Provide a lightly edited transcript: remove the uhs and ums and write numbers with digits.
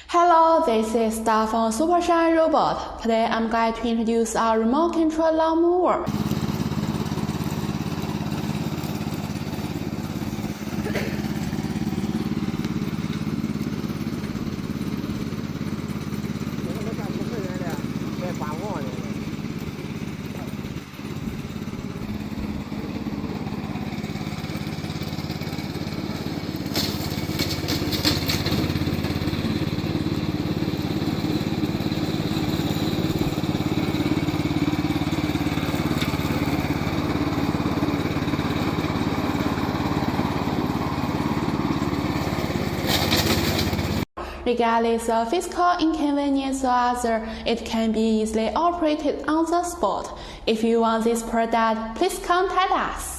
Hello, this is Star from SUPERSHINE Robot. Today I'm going to introduce our remote control lawn mower. Regardless of physical inconvenience or other, it can be easily operated on the spot. If you want this product, please contact us.